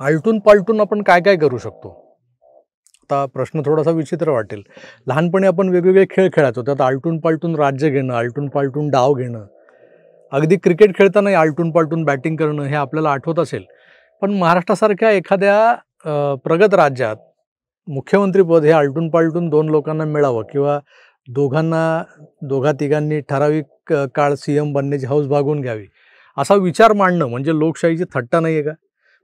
आलटून पालटून आपण काय काय करू शकतो? आता प्रश्न थोडासा विचित्र वाटेल. लहानपणी आपण वेगवेगळे खेळ खेळायचो. त्यात आलटून पालटून राज्य घेणं, आलटून पालटून डाव घेणं, अगदी क्रिकेट खेळतानाही आलटून पालटून बॅटिंग करणं हे आपल्याला आठवत असेल. पण महाराष्ट्रासारख्या एखाद्या प्रगत राज्यात मुख्यमंत्रीपद हे आलटून पालटून 2 लोकांना मिळावं किंवा दोघा-तिघांनी ठराविक काळ सीएम बनण्याची हौस भागवून घ्यावी, असा विचार मांडणं म्हणजे लोकशाहीची थट्टा नाही आहे का?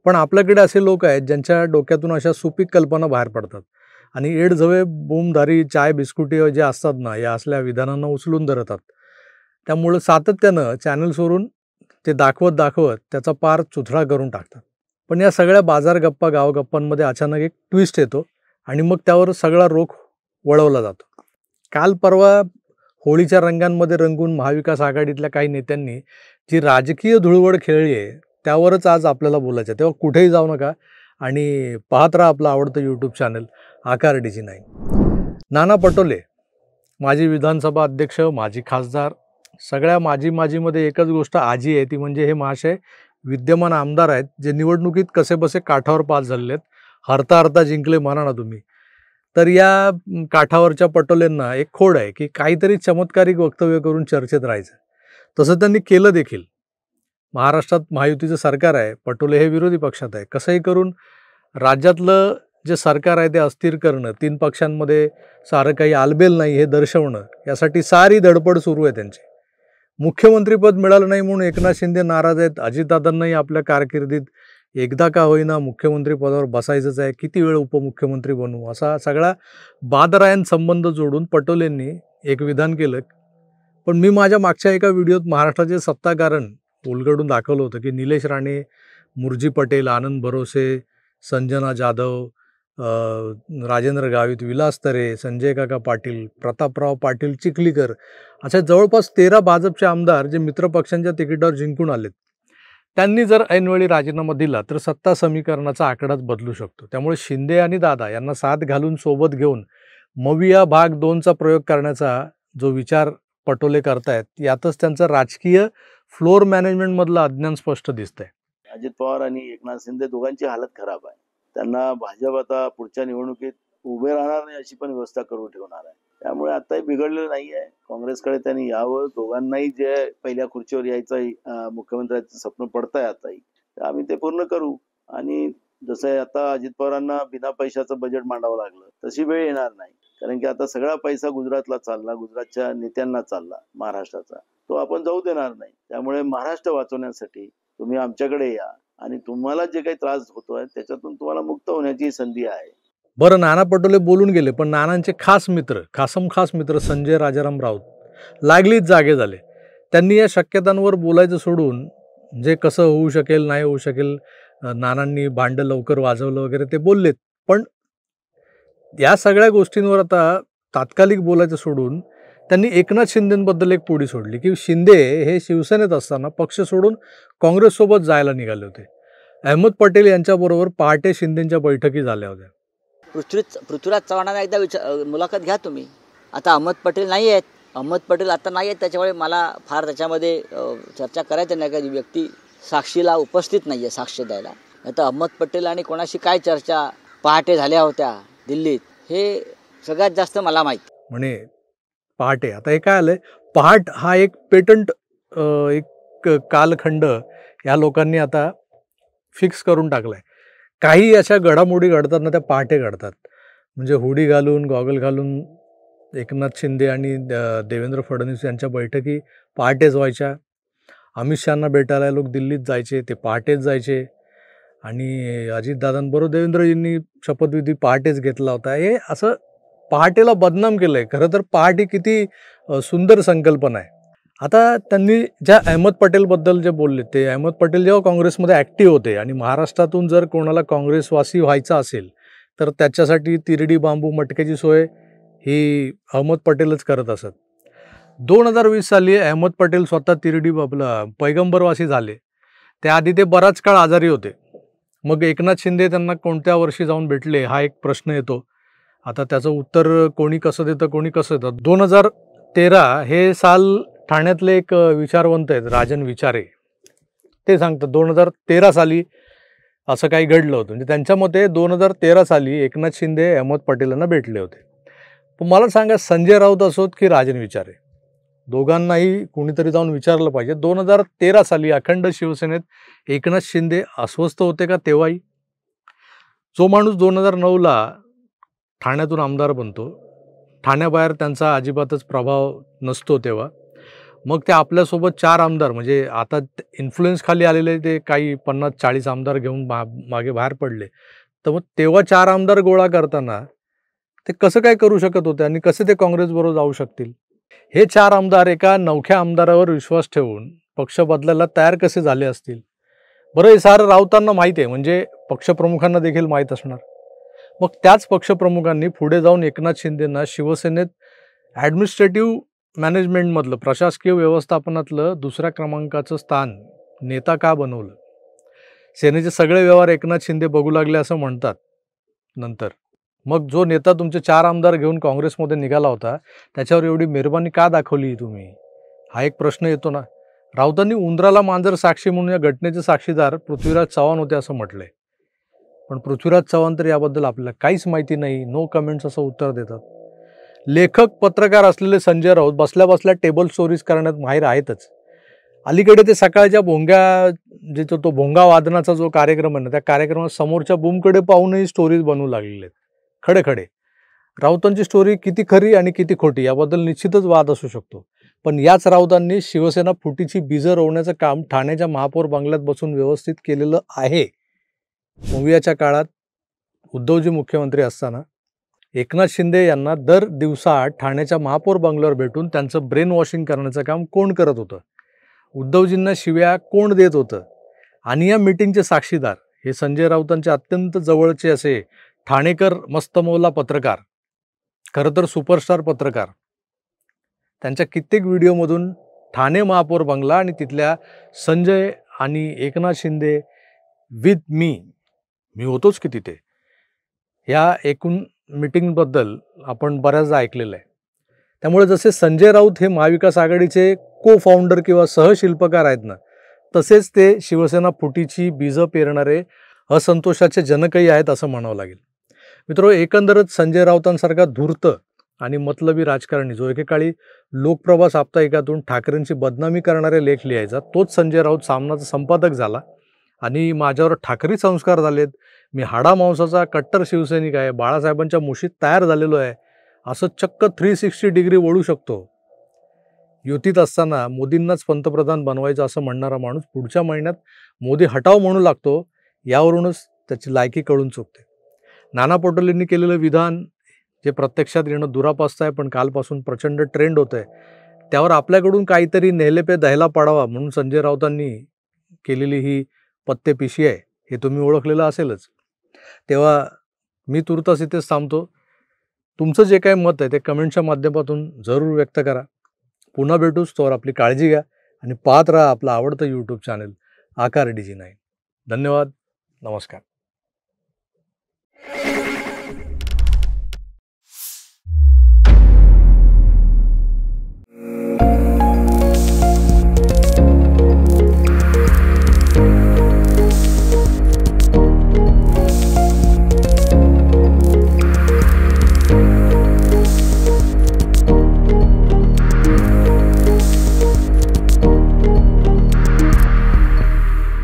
पण आपल्याकडे असे लोक आहेत ज्यांच्या डोक्यातून अशा सुपीक कल्पना बाहेर पडतात आणि एडझवे बूमधारी चाय बिस्कुटे जे असतात ना, या असल्या विधानांना उचलून धरतात. त्यामुळं सातत्यानं चॅनल्सवरून ते दाखवत त्याचा पार चुथडा करून टाकतात. पण या सगळ्या बाजार गप्पा, गावगप्पांमध्ये अचानक एक ट्विस्ट येतो आणि मग त्यावर सगळा रोख वळवला जातो. काल परवा होळीच्या रंगांमध्ये रंगून महाविकास आघाडीतल्या काही नेत्यांनी जी राजकीय धुळवड खेळली आहे त्यावरच आज आपल्याला बोलायचं आहे. तेव्हा कुठेही जाऊ नका आणि पाहत राहा आपलं आवडतं यूट्यूब चॅनल आकार DG9. नाना पटोले, माजी विधानसभा अध्यक्ष, माजी खासदार, सगळ्या माजीमध्ये एकच गोष्ट आजी आहे, ती म्हणजे हे महाशय विद्यमान आमदार आहेत जे निवडणुकीत कसेबसे काठावर पास झालेले आहेत. हरता जिंकले म्हणा ना तुम्ही. तर या काठावरच्या पटोलेंना एक खोड आहे की काहीतरी चमत्कारिक वक्तव्य करून चर्चेत राहायचं. तसं त्यांनी केलं देखील. महाराष्ट्रात महायुतीचं सरकार आहे, पटोले हे विरोधी पक्षात आहे. कसंही करून राज्यातलं जे सरकार आहे ते अस्थिर करणं, 3 पक्षांमध्ये सारं काही आलबेल नाही हे दर्शवणं, यासाठी सारी धडपड सुरू आहे त्यांची. मुख्यमंत्रीपद मिळालं नाही म्हणून एकनाथ शिंदे नाराज आहेत. अजितदादांनाही आपल्या कारकिर्दीत एकदा का होईना मुख्यमंत्री पदावर बसायचंच आहे, किती वेळ उपमुख्यमंत्री बनू, असा सगळा बादरायण संबंध जोडून पटोलेंनी एक विधान केलं. पण मी माझ्या मागच्या एका व्हिडिओत महाराष्ट्राचे सत्ताकारण उलगडून दाखवलं होतं की निलेश राणे, मुर्जी पटेल, आनंद भरोसे, संजना जाधव, राजेंद्र गावित, विलास तरे, संजय काका पाटील, प्रतापराव पाटील चिखलीकर अशा जवळपास 13 भाजपचे आमदार जे मित्रपक्षांच्या तिकिटावर जिंकून आलेत, त्यांनी जर ऐनवेळी राजीनामा दिला तर सत्ता समीकरणाचा आकडाच बदलू शकतो. त्यामुळे शिंदे आणि दादा यांना साथ घालून सोबत घेऊन मविया भाग 2चा प्रयोग करण्याचा जो विचार पटोले करतायत, यातच त्यांचं राजकीय फ्लोर मॅनेजमेंटमधलं अज्ञान स्पष्ट दिसतंय. अजित पवार आणि एकनाथ शिंदे दोघांची हालत खराब आहे. त्यांना भाजप आता पुढच्या निवडणुकीत उभे राहणार नाही अशी पण व्यवस्था करून ठेवणार आहे. त्यामुळे आताही बिघडलेलं नाही आहे. काँग्रेसकडे त्यांनी यावं. दोघांनाही जे पहिल्या खुर्चीवर यायचं मुख्यमंत्र्यांचं स्वप्न पडतंय आताही, तर आम्ही ते पूर्ण करू. आणि जसं आता अजित पवारांना बिना पैशाचं बजेट मांडावं लागलं, तशी वेळ येणार नाही. कारण की आता सगळा पैसा गुजरातला चालला, गुजरातच्या नेत्यांना चालला महाराष्ट्राचा, तो आपण जाऊ देणार नाही. त्यामुळे महाराष्ट्र वाचवण्यासाठी तुम्ही आमच्याकडे या आणि तुम्हाला जे काही त्रास होतोय त्याच्यातून तुम्हाला मुक्त होण्याची संधी आहे. बरं, नाना पटोले बोलून गेले, पण नानांचे खास मित्र संजय राजाराम राऊत लागलीच जागे झाले. त्यांनी या शक्यतांवर बोलायचं सोडून जे कसं होऊ शकेल, नाही होऊ शकेल, नानांनी भांडं लवकर वाजवलं वगैरे ते बोललेत. पण या सगळ्या गोष्टींवर आता तात्कालिक बोलायचं सोडून त्यांनी एकनाथ शिंदेंबद्दल एक पोडी सोडली की शिंदे हे शिवसेनेत असताना पक्ष सोडून काँग्रेससोबत जायला निघाले होते. अहमद पटेल यांच्याबरोबर पहाटे शिंदेंच्या बैठकी झाल्या होत्या. पृथ्वीराज चव्हाणांना एकदा मुलाखत घ्या तुम्ही. आता अहमद पटेल नाही आहेत, त्याच्यामुळे मला फार त्याच्यामध्ये चर्चा करायचं नाही. एखादी व्यक्ती साक्षीला उपस्थित नाही आहे साक्ष द्यायला. आता अहमद पटेल आणि कोणाशी काय चर्चा पहाटे झाल्या होत्या दिल्लीत, हे सगळ्यात जास्त मला माहीत. म्हणे पहाटे, आता हे काय आलंय, पहाट हा एक पेटंट एक कालखंड या लोकांनी आता फिक्स करून टाकलाय. काही अशा घडामोडी घडतात ना, त्या पहाटे घडतात. म्हणजे हुडी घालून, गॉगल घालून एकनाथ शिंदे आणि देवेंद्र फडणवीस यांच्या बैठकी पहाटेच व्हायच्या. अमित शहांना भेटायला लोक दिल्लीत जायचे, ते पहाटेच जायचे. आणि अजितदादांबरोबर देवेंद्रजींनी शपथविधी पहाटेच घेतला होता. हे असं पहाटेला बदनाम केलं आहे. खरं तर पहाटे किती सुंदर संकल्पना आहे. आता त्यांनी ज्या अहमद पटेलबद्दल जे बोलले, ते अहमद पटेल जेव्हा काँग्रेसमध्ये ॲक्टिव्ह होते आणि महाराष्ट्रातून जर कोणाला काँग्रेसवासी व्हायचं असेल तर त्याच्यासाठी तिरडी बांबू मटक्याची सोय ही अहमद पटेलच करत असत. 2020 साली अहमद पटेल स्वतः तिरडी पैगंबरवासी झाले. त्याआधी ते बराच काळ आजारी होते. मग एकनाथ शिंदे त्यांना कोणत्या वर्षी जाऊन भेटले हा एक प्रश्न येतो. आता त्याचं उत्तर कोणी कसं देतं. 2013 हे साल ठाण्यातले एक विचारवंत आहेत राजन विचारे, ते सांगतात 2013 साली असं काही घडलं होतं. म्हणजे त्यांच्या मते 2013 साली एकनाथ शिंदे अहमद पटेलांना भेटले होते. पण मला सांगा, संजय राऊत असोत की राजन विचारे, दोघांनाही कोणीतरी जाऊन विचारलं पाहिजे, 2013 साली अखंड शिवसेनेत एकनाथ शिंदे अस्वस्थ होते का तेव्हाही? जो माणूस 2009ला ठाण्यातून आमदार बनतो, ठाण्याबाहेर त्यांचा अजिबातच प्रभाव नसतो तेव्हा, मग ते आपल्यासोबत 4 आमदार, म्हणजे आता इन्फ्लुएन्स खाली आलेले ते काही 50-40 आमदार घेऊन मागे बाहेर पडले. तर मग तेव्हा 4 आमदार गोळा करताना ते कसं काय करू शकत होते आणि कसे ते काँग्रेसबरोबर जाऊ शकतील? हे 4 आमदार एका नवख्या आमदारावर विश्वास ठेवून पक्ष बदलायला तयार कसे झाले असतील? बरं, हे सारं राऊतांना माहिती आहे, म्हणजे पक्षप्रमुखांना देखील माहीत असणार. मग त्याच पक्षप्रमुखांनी पुढे जाऊन एकनाथ शिंदेंना शिवसेनेत ॲडमिनिस्ट्रेटिव्ह मॅनेजमेंटमधलं, प्रशासकीय व्यवस्थापनातलं 2ऱ्या क्रमांकाचं स्थान नेता का बनवलं? सेनेचे सगळे व्यवहार एकनाथ शिंदे बघू लागले असं म्हणतात नंतर. मग जो नेता तुमचे 4 आमदार घेऊन काँग्रेसमध्ये निघाला होता, त्याच्यावर एवढी मेहरबानी का दाखवली तुम्ही? हा एक प्रश्न येतो ना. राऊतांनी उंदराला मांजर साक्षी म्हणून या घटनेचे साक्षीदार पृथ्वीराज चव्हाण होते असं म्हटलंय. पण पृथ्वीराज चव्हाण तर याबद्दल आपल्याला काहीच माहिती नाही, नो कमेंट्स असं उत्तर देतात. लेखक पत्रकार असलेले संजय राऊत बसल्या बसल्या टेबल स्टोरीज करण्यात माहीर आहेतच. अलीकडे ते सकाळच्या तो भोंगा वादनाचा जो कार्यक्रम आहे ना, त्या कार्यक्रमात समोरच्या बूमकडे पाहूनही स्टोरीज बनवू लागलेले आहेत खडे खडे. राऊतांची स्टोरी किती खरी आणि किती खोटी याबद्दल निश्चितच वाद असू शकतो. पण याच राऊतांनी शिवसेना फुटीची बीजं रोवण्याचं काम ठाण्याच्या महापौर बंगल्यात बसून व्यवस्थित केलेलं आहे. मूव्याच्या काळात उद्धवजी मुख्यमंत्री असताना एकनाथ शिंदे यांना दर दिवसा ठाण्याच्या महापौर बंगल्यावर भेटून त्यांचं ब्रेन वॉशिंग करण्याचं काम कोण करत होतं? उद्धवजींना शिव्या कोण देत होतं? आणि या मीटिंगचे साक्षीदार हे संजय राऊतांचे अत्यंत जवळचे असे ठाणेकर मस्तमौला पत्रकार, खरं तर सुपरस्टार पत्रकार. त्यांच्या कित्येक व्हिडिओमधून ठाणे महापौर बंगला आणि तिथल्या संजय आणि एकनाथ शिंदे विथ मी होतोच की तिथे, या एकूण मीटिंगबद्दल आपण बऱ्याचदा ऐकलेलं आहे. त्यामुळे जसे संजय राऊत हे महाविकास आघाडीचे को फाउंडर किंवा सहशिल्पकार आहेत ना, तसेच ते शिवसेना फुटीची बीजं पेरणारे असंतोषाचे जनकही आहेत असं म्हणावं लागेल. मित्रो, एकंदरच संजय राऊतांसारखा धूर्त आणि मतलबी राजकारणी जो एकेकाळी लोकप्रभा साप्ताहिकातून ठाकरेंची बदनामी करणारे लेख लिहायचा, तोच संजय राऊत सामनाचा संपादक झाला आणि माझ्यावर ठाकरी संस्कार झालेत, मी हाडा मांसाचा कट्टर शिवसैनिक आहे, बाळासाहेबांच्या मुशीत तयार झालेलो आहे, असं चक्क 360 डिग्री वळू शकतो. युतीत असताना मोदींनाच पंतप्रधान बनवायचं असं म्हणणारा माणूस पुढच्या महिन्यात मोदी हटाव म्हणू लागतो, यावरूनच त्याची लायकी कळून चुकते. नाना पटोलेंनी केलेलं विधान जे प्रत्यक्षात येणं दुरापास्त आहे, पण कालपासून प्रचंड ट्रेंड होत आहे, त्यावर आपल्याकडून काहीतरी नेहले पे दह्याला पाडावा म्हणून संजय राऊतांनी केलेली ही पत्तेपिशी आहे, हे तुम्ही ओळखलेलं असेलच. तेव्हा मी तुर्तास इथेच थांबतो. तुमचं जे काही मत आहे ते कमेंटच्या माध्यमातून जरूर व्यक्त करा. पुन्हा भेटूच, तोवर आपली काळजी घ्या आणि पाहत राहा आपलं आवडतं यूट्यूब चॅनल आकार DG9. धन्यवाद. नमस्कार.